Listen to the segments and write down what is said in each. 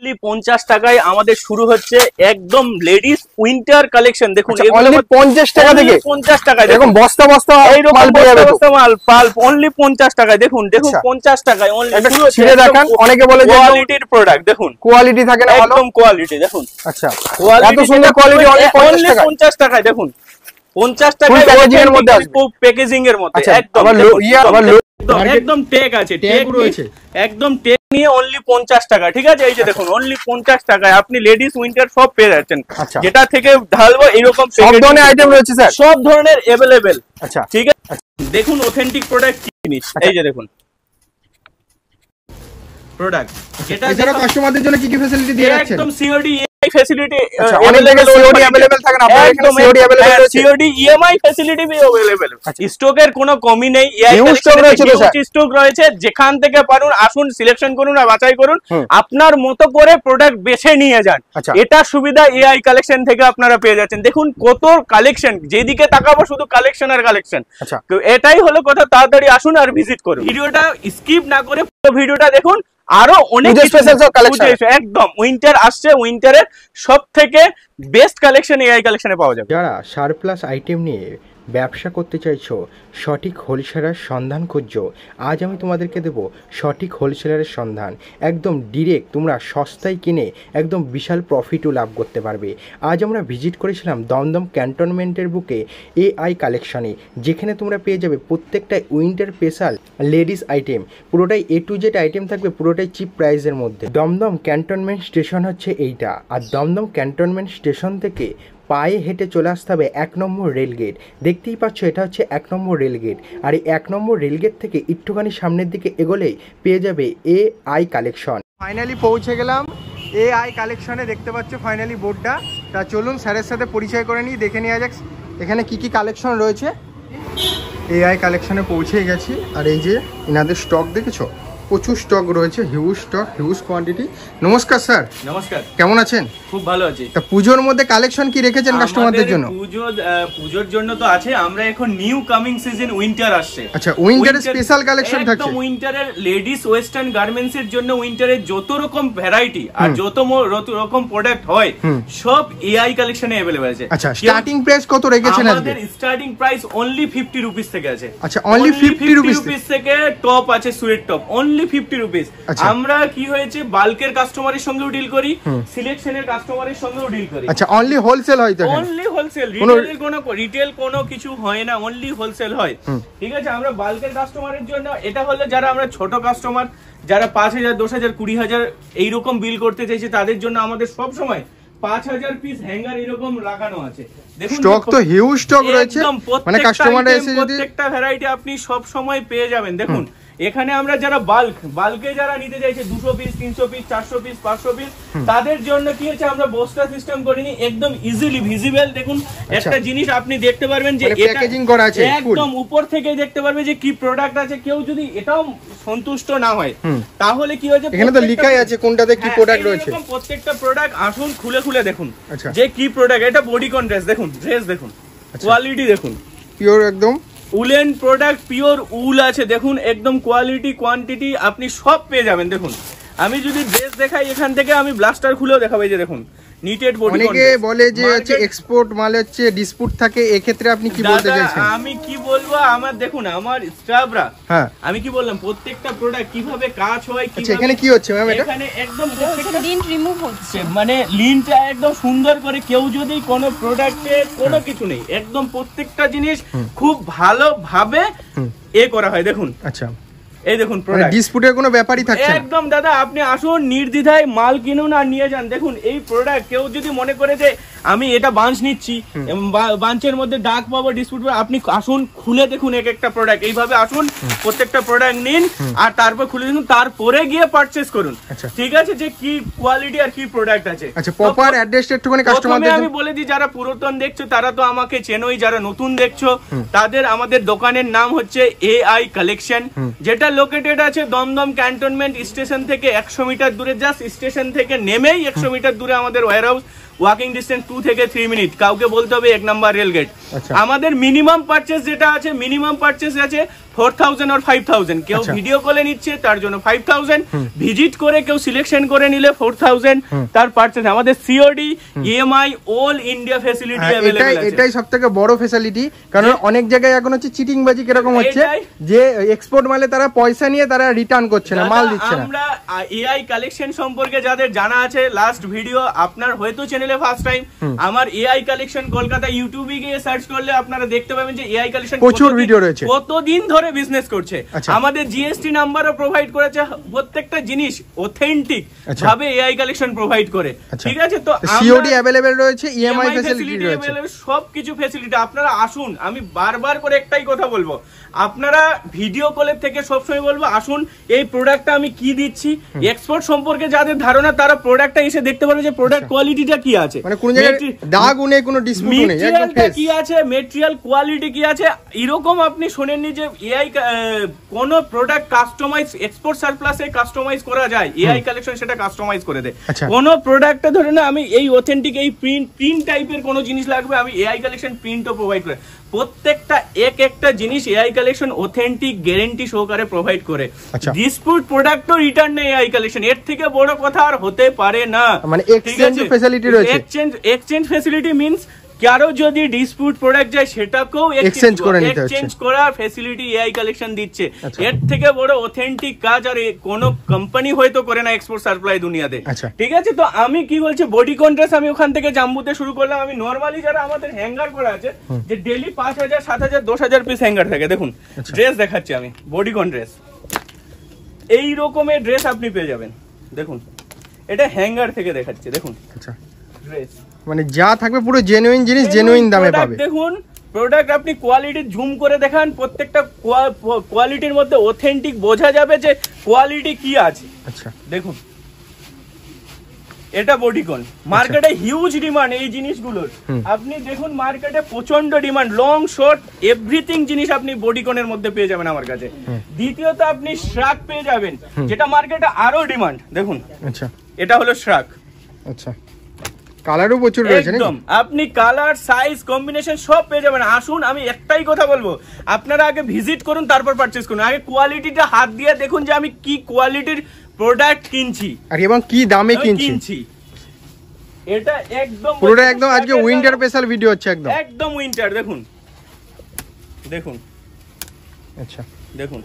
50 টাকায় আমাদের শুরু হচ্ছে একদম লেডিস উইন্টার কালেকশন। দেখুন অনলি 50 টাকা থেকে 50 টাকায় দেখুন বস্তা বস্তা মাল পেয়ে যাবে, বস্তা মাল পাল্প অনলি 50 টাকায়। দেখুন দেখুন 50 টাকায় অনলি শুরু হচ্ছে। দেখেন অনেকে বলে যে কোয়ালিটির প্রোডাক্ট, দেখুন কোয়ালিটি থাকে না, ভালো একদম কোয়ালিটি। দেখুন আচ্ছা এত সুন্দর কোয়ালিটি অনলি 50 টাকায়। দেখুন 50 টাকায় প্যাকেজিং এর মধ্যে আসবে, প্যাকেজিং এর মধ্যে একদম একদম টেক আছে, টেক রয়েছে একদম টেক নিয়ে অনলি 50 টাকা। ঠিক আছে, এই যে দেখুন অনলি 50 টাকায় আপনি লেডিস উইন্টার সব পেয়ে যাচ্ছেন। যেটা থেকে ঢালবো এরকম সব ধরনের আইটেম রয়েছে স্যার, সব ধরনের अवेलेबल। আচ্ছা ঠিক আছে, দেখুন অথেন্টিক প্রোডাক্ট কি জিনিস। এই যে দেখুন প্রোডাক্ট, যেটা এছাড়া কাস্টমারদের জন্য কি কি ফ্যাসিলিটি দিয়ে রাখছেন? একদম সিওডি ফ্যাসিলিটি অনেক জায়গায় সিওডি अवेलेबल থাকে না, আপনাদের এখানে সিওডি अवेलेबल রয়েছে, সিওডি ইএমআই ফ্যাসিলিটি भी अवेलेबल। স্টকের কোনো কমি নেই, স্টক রয়েছে তো স্যার, স্টক রয়েছে। যেখান থেকে পারুন আসুন, সিলেকশন করুন আর বাছাই করুন, আপনার মতো করে প্রোডাক্ট বেছে নিয়ে যান। এটা সুবিধা এআই কালেকশন থেকে আপনারা পেয়ে যাচ্ছেন। দেখুন কত কালেকশন, যেদিকে তাকাবো শুধু কালেকশন আর কালেকশন। তো এটাই হলো কথা, তাড়াতাড়ি আসুন আর ভিজিট করুন। ভিডিওটা স্কিপ না করে পুরো ভিডিওটা দেখুন, আরো অনেক স্পেশাল কালেকশন একদম উইন্টার আসছে, উইন্টারের সবথেকে বেস্ট কালেকশন এআই কালেকশনে পাওয়া যাবে। যারা সারপ্লাস আইটেম নিয়ে ব্যবসা করতে চাইছো, সঠিক হোলসেলারের সন্ধান খুঁজছো, আজ আমি তোমাদেরকে দেব সঠিক হোলসেলারের সন্ধান। একদম ডিরেক্ট তোমরা সস্তায় কিনে একদম বিশাল প্রফিটও লাভ করতে পারবে। আজ আমরা ভিজিট করেছিলাম দমদম ক্যান্টনমেন্টের বুকে এআই কালেকশনে, যেখানে তোমরা পেয়ে যাবে প্রত্যেকটাই উইন্টার স্পেশাল লেডিস আইটেম, পুরোটাই A to Z আইটেম থাকবে, পুরোটাই চিপ প্রাইসের মধ্যে। দমদম ক্যান্টনমেন্ট স্টেশন হচ্ছে এইটা, আর দমদম ক্যান্টনমেন্ট স্টেশন থেকে পায়ে হেঁটে চলে আসতে হবে 1 নম্বর রেলগেট। দেখতেই পাচ্ছ এটা হচ্ছে 1 নম্বর রেলগেট, আর এই 1 নম্বর রেলগেট থেকে একটুখানি সামনের দিকে এগোলেই পেয়ে যাবে এআই কালেকশন। ফাইনালি পৌঁছে গেলাম এআই কালেকশনে, দেখতে পাচ্ছ ফাইনালি বোর্ডটা। তা চলুন স্যারের সাথে পরিচয় করে নিই, দেখে নেওয়া যাক এখানে কি কি কালেকশন রয়েছে। এআই কালেকশনে পৌঁছে গেছি, আর এই যে এনাদের স্টক দেখেছো, প্রচুর স্টক রয়েছে, হিউজ স্টক, হিউজ কোয়ান্টিটি। নমস্কার স্যার। নমস্কার, কেমন আছেন? খুব ভালো আছি। তা পুজোর মধ্যে কালেকশন কি রেখেছেন কাস্টমারদের জন্য? পুজোর জন্য তো আছে, আমরা এখন নিউ কামিং সিজন উইন্টার আসছে। আচ্ছা, উইন্টারের স্পেশাল কালেকশন থাকছে। একদম উইন্টারের লেডিস ওয়েস্টার্ন গার্মেন্টস এর জন্য উইন্টারের যত রকম ভ্যারাইটি আর যত রকম প্রোডাক্ট হয় সব এআই কালেকশনে अवेलेबल আছে। আচ্ছা, স্টার্টিং প্রাইস কত রেখেছেন আজকে? আমাদের স্টার্টিং প্রাইস অনলি 50 রুপিস থেকে আছে। আচ্ছা, অনলি 50 রুপিস থেকে টপ আছে, সুইট টপ অনলি 50 রুপিস। আমরা কি হয়েছে বাল্কের কাস্টমারের সঙ্গেও ডিল করি, সিলেকশনের কাস্টমারের সঙ্গেও ডিল করি। আচ্ছা, অনলি হোলসেল হয় তো? অনলি হোলসেল, রিটেল কোনো কিছু হয় না, অনলি হোলসেল হয়। ঠিক আছে, আমরা বাল্কের কাস্টমারের জন্য এটা হলো যারা আমরা ছোট কাস্টমার, যারা 5000 10,000 20,000 এইরকম বিল করতে চাইছে, তাদের জন্য আমাদের সব সময় 5000 পিস হ্যাঙ্গার এরকম লাগানো আছে। দেখুন স্টক তো হিউজ স্টক রয়েছে, মানে কাস্টমার এসে যদি প্রত্যেকটা ভ্যারাইটি আপনি সব সময় পেয়ে যাবেন। দেখুন এখানে আমরা যারা বাল্কে যারা নিতে চাইছে 200 পিস 300 পিস 400 পিস 500 পিস, তাদের জন্য কি হচ্ছে আমরা বস্তা সিস্টেম করিনি, একদম ইজিলি ভিজিবল। দেখুন একটা জিনিস আপনি দেখতে পারবেন যে এটা প্যাকেজিং করা আছে, একদম উপর থেকে দেখতে পারবে যে কি প্রোডাক্ট আছে। কেউ যদি এটাও সন্তুষ্ট না হয় তাহলে কি হয়েছে, এখানে তো লেখাই আছে কোনটাতে কি প্রোডাক্ট রয়েছে। প্রত্যেকটা প্রোডাক্ট আসুন খুলে খুলে দেখুন যে কি প্রোডাক্ট। এটা বডিকন ড্রেস, দেখুন ড্রেস দেখুন, কোয়ালিটি দেখুন, পিওর একদম উলেন প্রোডাক্ট, পিওর উল আছে। দেখুন একদম কোয়ালিটি কোয়ান্টিটি আপনি সব পেয়ে যাবেন। দেখুন আমি যদি ড্রেস দেখাই এখান থেকে, আমি ব্লাস্টার খুলেও দেখাবো। এই যে দেখুন নিটেড বডি। অনেকে বলে যে হচ্ছে এক্সপোর্ট মাল হচ্ছে ডিসপুট থাকে, এই ক্ষেত্রে আপনি কি বলতে চাইছেন? আমি কি বলবো, আমার দেখুন আমার স্টাফরা, আমি কি বললাম প্রত্যেকটা প্রোডাক্ট কিভাবে কাজ হয়। আচ্ছা, এখানে কি হচ্ছে ম্যাম? এটা এখানে একদম লিন্ট রিমুভ হচ্ছে, মানে লিনটা একদম সুন্দর করে, কেউ যদি কোনো প্রোডাক্টে কোনো কিছু নেই, একদম প্রত্যেকটা জিনিস খুব ভালোভাবে করা হয়। দেখুন আচ্ছা, এই দেখুন প্রোডাক্ট, ডিসপুটের কোনো ব্যাপারই থাকছে না একদম। দাদা আপনি আসুন নির্দ্বিধায় মাল কিনুন আর নিয়ে যান। দেখুন এই প্রোডাক্ট কেউ যদি মনে করে যে আমি এটা বাঞ্চ নিচ্ছি, বাঞ্চের মধ্যে ডাক পাবো, ডিসপুট পাবো, আপনি আসুন খুলে দেখুন এক একটা প্রোডাক্ট। এইভাবে আসুন প্রত্যেকটা প্রোডাক্ট নিন আর তারপর খুলে দেখুন, তারপরে গিয়ে পারচেজ করুন। ঠিক আছে, যে কি কোয়ালিটি আর কি প্রোডাক্ট আছে। আচ্ছা, প্রপার অ্যাড্রেসটা একটুখানি কাস্টমারদের আমি বলে দিই, যারা পুরাতন দেখছো তারা তো আমাকে চেনোই, যারা নতুন দেখছো তাদের আমাদের দোকানের নাম হচ্ছে এআই কালেকশন, যেটা লোকেটেড আছে দমদম ক্যান্টনমেন্ট স্টেশন থেকে 100 মিটার দূরে। জাস্ট স্টেশন থেকে নেমেই 100 মিটার দূরে আমাদের ওয়্যার হাউস, ওয়াকিং ডিস্টেন্স 2 থেকে 3 মিনিট। কাউকে বলতে হবে 1 নাম্বার রেলগেট। আমাদের মিনিমাম পারচেজ যেটা আছে, মিনিমাম পারচেজ আছে 4000 আর 5000, কেউ ভিডিও কলে নিচ্ছে তার জন্য 5000, ভিজিট করে কেউ সিলেকশন করে নিলে 4000 তার পারচেজ। আমাদের COD EMI all India facility available আছে। এটাই সবথেকে বড় ফ্যাসিলিটি, কারণ অনেক জায়গায় এখন হচ্ছে চিটিং বাজি কিরকম হচ্ছে যে এক্সপোর্ট মালে তারা পয়সা নিয়ে তারা রিটার্ন করছে না, মাল দিচ্ছে না। আমরা এআই কালেকশন সম্পর্কে যাদের জানা আছে, লাস্ট ভিডিও আপনার হয়তো চ্যানেলে ফার্স্ট টাইম, আমার এআই কালেকশন কলকাতা ইউটিউবে গিয়ে সার্চ করলে আপনারা দেখতে পাবেন যে এআই কালেকশন প্রচুর ভিডিও রয়েছে, কতদিন ধরে বিজনেস করছে। আমাদের জিএসটি নাম্বারও প্রোভাইড করেছে, প্রত্যেকটা জিনিস অথেন্টিক ভাবে এআই কালেকশন প্রোভাইড করে। ঠিক আছে, তো সিওডি अवेलेबल রয়েছে, ইএমআই ফ্যাসিলিটি রয়েছে, সব কিছু ফ্যাসিলিটি। আপনারা আসুন, আমি বারবার করে একটাই কথা বলবো, আপনারা ভিডিও কলের থেকে সবসময় বলবো আসুন, এই প্রোডাক্টটা আমি কি দিচ্ছি। এক্সপোর্ট সম্পর্কে যাদের ধারণা তারা প্রোডাক্টটা এসে দেখতে পারবে যে প্রোডাক্ট কোয়ালিটিটা কি আছে, মানে কোন জায়গায় দাগ নেই, কোনো ডিসপিউট নেই, একদম ফ্রেশ কি আছে, ম্যাটেরিয়াল কোয়ালিটি কি আছে। এরকম আপনি শুনেননি যে এআই কোন প্রোডাক্ট কাস্টমাইজ এক্সপোর্ট সারপ্লাসে কাস্টমাইজ করা যায়, এআই কালেকশন সেটা কাস্টমাইজ করে দেয়। কোন প্রোডাক্টে ধরে না আমি এই অথেন্টিক এই প্রিন্ট টাইপের কোন জিনিস লাগবে, আমি এআই কালেকশন প্রিন্টও প্রোভাইড করে। প্রত্যেকটা একটা জিনিস এআই কালেকশন অথেন্টিক গ্যারান্টি সহকারে প্রোভাইড করে। ডিসপিউট প্রোডাক্টও রিটার্ন নেই এআই কালেকশন, এর থেকে বড় কথা আর হতে পারে না। মানে এক্সচেঞ্জ ফ্যাসিলিটি রয়েছে। এক্সচেঞ্জ ফ্যাসিলিটি মিন্স কারো যদি ডিসপিউট প্রোডাক্ট যায় সেটাকেও এক্সচেঞ্জ করে নিতে হচ্ছে, এক্সচেঞ্জ করার ফ্যাসিলিটি এআই কালেকশন দিচ্ছে। এর থেকে বড় অথেন্টিক কাজ আর কোন কোম্পানি হয়তো করে না এক্সপোর্ট সাপ্লাই দুনিয়াতে। ঠিক আছে, তো আমি কি বলছি, বডি কন্ট্রাস্ট আমি ওখান থেকে জাম্বুতে শুরু করলাম। আমি নরমালি যারা আমাদের হ্যাঙ্গার করা আছে, যে ডেইলি 5000 7000 10000 পিস হ্যাঙ্গার থাকে, দেখুন ড্রেস দেখাচ্ছি আমি, বডি কন ড্রেস, এই রকমের ড্রেস আপনি পেয়ে যাবেন। দেখুন এটা হ্যাঙ্গার থেকে দেখাচ্ছি, দেখুন ড্রেস মানে যা থাকবে পুরো জেনুইন জিনিস জেনুইন দামে পাবে। দেখুন প্রোডাক্ট আপনি কোয়ালিটি জুম করে দেখান, প্রত্যেকটা কোয়ালিটির মধ্যে অথেন্টিক বোঝা যাবে যে কোয়ালিটি কি আছে। আচ্ছা দেখুন এটা বডিকন, মার্কেটে হিউজ ডিমান্ড এই জিনিসগুলোর। আপনি দেখুন মার্কেটে প্রচন্ড ডিমান্ড, লং শর্ট এভরিথিং জিনিস আপনি বডিকনের মধ্যে পেয়ে যাবেন আমার কাছে। দ্বিতীয়ত আপনি শ্রাক পেয়ে যাবেন, যেটা মার্কেটে আরো ডিমান্ড। দেখুন আচ্ছা এটা হলো শ্রাক। আচ্ছা কালারও প্রচুর রয়েছে, একদম আপনি কালার সাইজ কম্বিনেশন সব পেয়ে যাবেন। আসুন, আমি একটাই কথা বলবো, আপনারা আগে ভিজিট করুন তারপর পারচেজ করুন। আগে কোয়ালিটিটা হাত দিয়ে দেখুন যে আমি কি কোয়ালিটির প্রোডাক্ট কিনছি আর এবং কি দামে কিনছি। এটা একদম পুরোটা একদম আজকে উইন্টার স্পেশাল ভিডিও হচ্ছে, একদম উইন্টার। দেখুন দেখুন আচ্ছা দেখুন,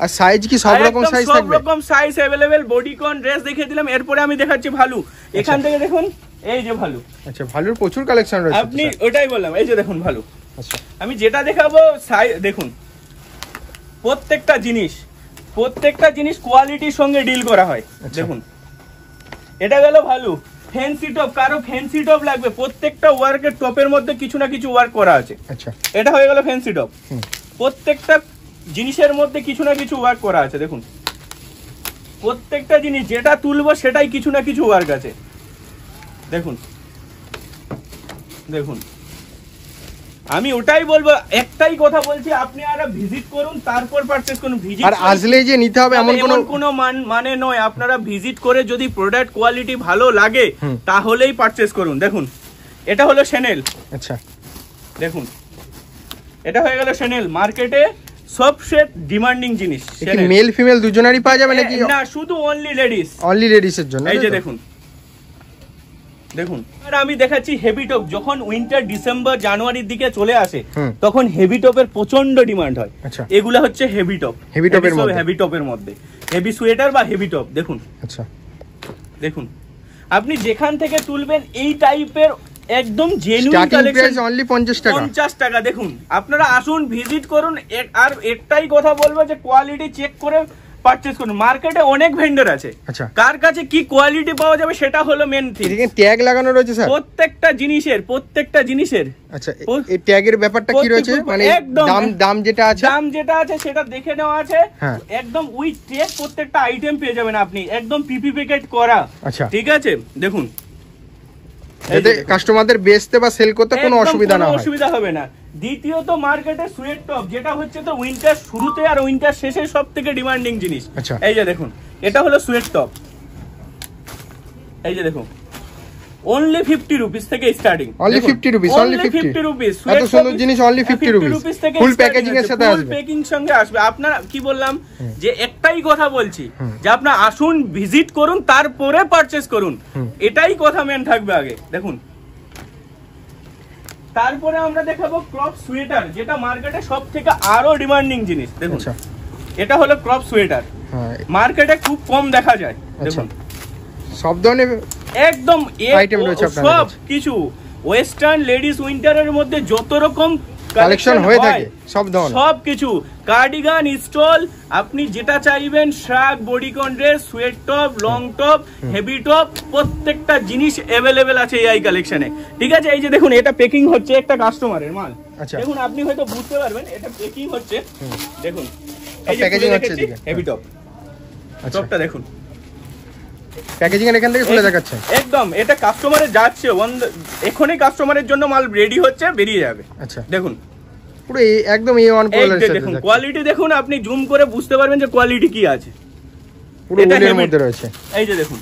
আর সাইজ কি সব রকম সাইজ থাকবে? সব রকম সাইজ अवेलेबल। বডিকন ড্রেস দেখিয়ে দিলাম, এরপরে আমি দেখাচ্ছি ভালু। এখান থেকে দেখুন এই যে ভালু। আচ্ছা ভালুর প্রচুর কালেকশন রয়েছে, আপনি ওটাই বললাম, এই যে দেখুন ভালু। আচ্ছা আমি যেটা দেখাবো দেখুন প্রত্যেকটা জিনিস কোয়ালিটির সঙ্গে ডিল করা হয়। দেখুন এটা গেল ভালু। ফ্যান্সি টপ, কারো ফ্যান্সি টপ লাগবে, প্রত্যেকটা ওয়ার্কের টপের মধ্যে কিছু না কিছু ওয়ার্ক করা আছে। আচ্ছা এটা হয়ে গেল ফ্যান্সি টপ, প্রত্যেকটা জিনিসের মধ্যে কিছু না কিছু ওয়ার্ক করা আছে। দেখুন প্রত্যেকটা জিনিস যেটা তুলবো সেটাই কিছু না কিছু ওয়ার্ক আছে। দেখুন দেখুন, আমি ওটাই বলবো, একটাই কথা বলছি, আপনি আর ভিজিট করুন তারপর পারচেজ করুন। ভিজিট আর আসলে যে নিতে হবে এমন কোনো মানে নয়, আপনারা ভিজিট করে যদি প্রোডাক্ট কোয়ালিটি ভালো লাগে তাহলেই পারচেজ করুন। দেখুন এটা হলো শ্যানেল। আচ্ছা দেখুন এটা হয়ে গেল শ্যানেল, মার্কেটে সবচেয়ে ডিমান্ডিং জিনিস। মেল ফিমেল দুজনেরই পাওয়া যাবে নাকি? না, শুধু অনলি লেডিস, অনলি লেডিস এর জন্য। এই যে দেখুন দেখুন, আর আমি দেখাচ্ছি হেভি টপ। যখন উইন্টার ডিসেম্বর জানুয়ারির দিকে চলে আসে তখন হেভি টপের প্রচন্ড ডিমান্ড হয়। এগুলা হচ্ছে হেভি টপ, হেভি টপের মধ্যে হেভি সোয়েটার বা হেভি টপ। দেখুন আচ্ছা দেখুন, আপনি যেখান থেকে তুলবেন এই টাইপের একদম জেনুইন কালেকশন, অনলি 50 টাকা। দেখুন আপনারা আসুন, ভিজিট করুন। আর একটাই কথা বলবো যে কোয়ালিটি চেক করে পারচেজ করুন। মার্কেটে অনেক ভেন্ডর আছে, কার কাছে কি কোয়ালিটি পাওয়া যাবে সেটা হলো মেন থিং। এখানে ট্যাগ লাগানো রয়েছে স্যার প্রত্যেকটা জিনিসের। আচ্ছা এই ট্যাগের ব্যাপারটা কি রয়েছে? মানে দাম যেটা আছে সেটা দেখে নেওয়া আছে একদম উইথ ট্যাগ। প্রত্যেকটা আইটেম পেয়ে যাবেন আপনি একদম পিপি প্যাকেট করা। আচ্ছা ঠিক আছে, দেখুন যাতে কাস্টমারদের বেচতে বা সেল করতে কোনো অসুবিধা হবে না। দ্বিতীয়ত মার্কেটে সুয়েট টপ, যেটা হচ্ছে তো উইন্টার শুরুতে আর উইন্টার শেষে সবথেকে ডিমান্ডিং জিনিস। এই যে দেখুন এটা হলো সুয়েট টপ। এই যে দেখুন only 50 rupees থেকে starting, only 50 rupees, only 50 rupees, এত সুন্দর জিনিস only 50 rupees ফুল প্যাকেজিং এর সাথে আসবে, ফুল প্যাকিং সঙ্গে আসবে। আপনারা কি বললাম যে একটাই কথা বলছি যে আপনারা আসুন, ভিজিট করুন, তারপরে পারচেজ করুন, এটাই কথা মেন থাকবে আগে। দেখুন তারপরে আমরা দেখাবো ক্রপ সোয়েটার, যেটা মার্কেটে সবথেকে আরো ডিমান্ডিং জিনিস। দেখুন এটা হলো ক্রপ সোয়েটার, মার্কেটে খুব কম দেখা যায়। দেখুন সব ধরনের একদম আইটেম রয়েছে আপনাদের সব কিছু, ওয়েস্টার্ন লেডিস উইন্টারের মধ্যে যত রকম কালেকশন হয়ে থাকে সব ধরনের, সব কিছু, কার্ডিগান, স্টল, আপনি যেটা চাইবেন, shirt, bodycon dress, sweat top, long top, heavy top, প্রত্যেকটা জিনিস अवेलेबल আছে এই কালেকশনে। ঠিক আছে, এই যে দেখুন এটা প্যাকিং হচ্ছে একটা কাস্টমারের মাল। দেখুন আপনি হয়তো বুঝতে পারবেন এটা প্যাকিং হচ্ছে। দেখুন এই যে প্যাকেজিং হচ্ছে হেভি টপ, টপটা দেখুন প্যাকেজিং এর এখান থেকে খুলে দেখাচ্ছে একদম, এটা কাস্টমারে যাচ্ছে, এখনই কাস্টমারের জন্য মাল রেডি হচ্ছে, বেরিয়ে যাবে। আচ্ছা দেখুন পুরো একদম A1 কোয়ালিটির সাথে, দেখুন কোয়ালিটি দেখুন, আপনি জুম করে বুঝতে পারবেন যে কোয়ালিটি কি আছে, পুরো উলের মধ্যে রয়েছে। এই যে দেখুন,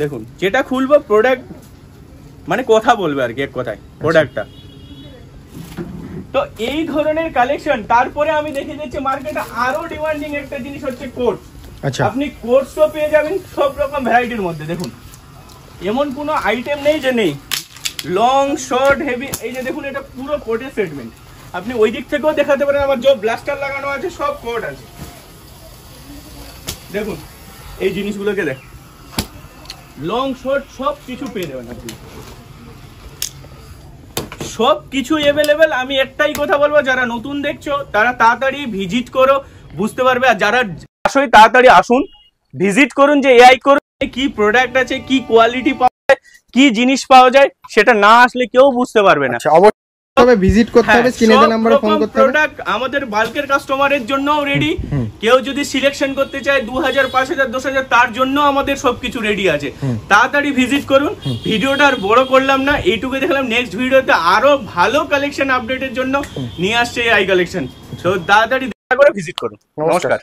দেখুন যেটা খুলবো প্রোডাক্ট মানে কথা বলবে আর কি, এক কথায় প্রোডাক্টটা। তো এই ধরনের কালেকশন। তারপরে আমি দেখে দিচ্ছি মার্কেটে আরো ডিমান্ডিং একটা জিনিস হচ্ছে কোট। আচ্ছা আপনি কোটসও পেয়ে যাবেন সব রকম ভ্যারাইটির মধ্যে। দেখুন এমন কোনো আইটেম নেই যে নেই, লং, শর্ট, হেভি। এই যে দেখুন এটা পুরো কোটের সেটমেন্ট, আপনি ওই দিক থেকেও দেখাতে পারেন, আমার যে ব্লাস্টার লাগানো আছে সব কোট আছে। দেখুন এই জিনিসগুলোকে দেখ, লং, শর্ট সব কিছু পেয়ে যাবেন আপনি, সব কিছু अवेलेबल। আমি একটাই কথা বলবো, যারা নতুন দেখছো তারা তাড়াতাড়ি ভিজিট করো, বুঝতে পারবে। আর যারা আসলে তাড়াতাড়ি আসুন, ভিজিট করুন যে এআই করুন কি প্রোডাক্ট আছে, কি কোয়ালিটি পাওয়া যায়, কি জিনিস পাওয়া যায়, সেটা না আসলে কেউ বুঝতে পারবে না। তবে ভিজিট করতে হবে, স্ক্রিনে দেওয়া নম্বরে ফোন করতে হবে। প্রোডাক্ট আমাদের বাল্কের কাস্টমারের জন্যও রেডি, কেউ যদি সিলেকশন করতে চায় 2000, 5000, 10000, তার জন্য আমাদের সবকিছু রেডি আছে। তাড়াতাড়ি ভিজিট করুন। ভিডিওটা আর বড় করলাম না, এইটুকু দেখলাম। নেক্সট ভিডিওতে আরো ভালো কালেকশন আপডেটের জন্য নিয়ে আসছে এই কালেকশন, তো তাড়াতাড়ি দেখা করে ভিজিট করুন। নমস্কার।